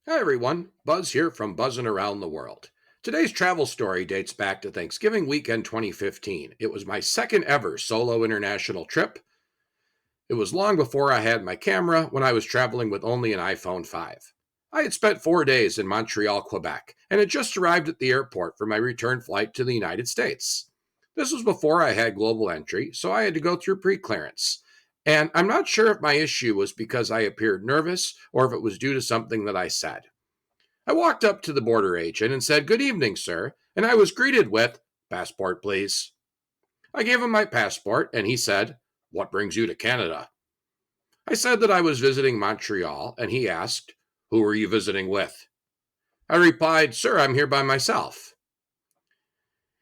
Hi everyone, Buzz here from Buzzin Around the World. Today's travel story dates back to Thanksgiving weekend 2015. It was my second ever solo international trip. It was long before I had my camera when I was traveling with only an iPhone 5. I had spent 4 days in Montreal, Quebec, and had just arrived at the airport for my return flight to the United States. This was before I had global entry, so I had to go through pre clearance. And I'm not sure if my issue was because I appeared nervous or if it was due to something that I said. I walked up to the border agent and said, "Good evening, sir," and I was greeted with, "Passport, please." I gave him my passport, and he said, "What brings you to Canada?" I said that I was visiting Montreal, and he asked, "Who are you visiting with?" I replied, "Sir, I'm here by myself."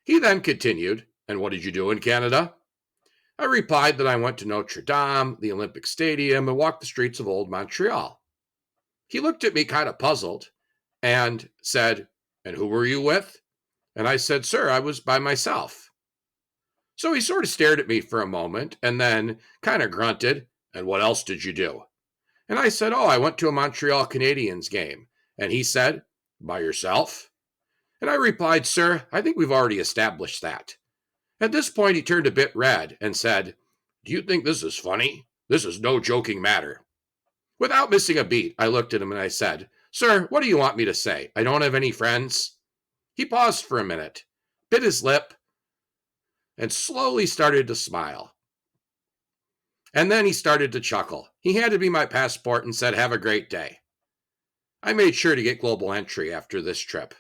He then continued, "And what did you do in Canada?" I replied that I went to Notre Dame, the Olympic Stadium, and walked the streets of old Montreal. He looked at me kind of puzzled and said, "And who were you with?" And I said, "Sir, I was by myself." So he sort of stared at me for a moment and then kind of grunted, "And what else did you do?" And I said, "Oh, I went to a Montreal Canadiens game." And he said, "By yourself?" And I replied, "Sir, I think we've already established that." At this point, he turned a bit red and said, "Do you think this is funny? This is no joking matter." Without missing a beat, I looked at him and I said, "Sir, what do you want me to say? I don't have any friends." He paused for a minute, bit his lip, and slowly started to smile. And then he started to chuckle. He handed me my passport and said, "Have a great day." I made sure to get global entry after this trip.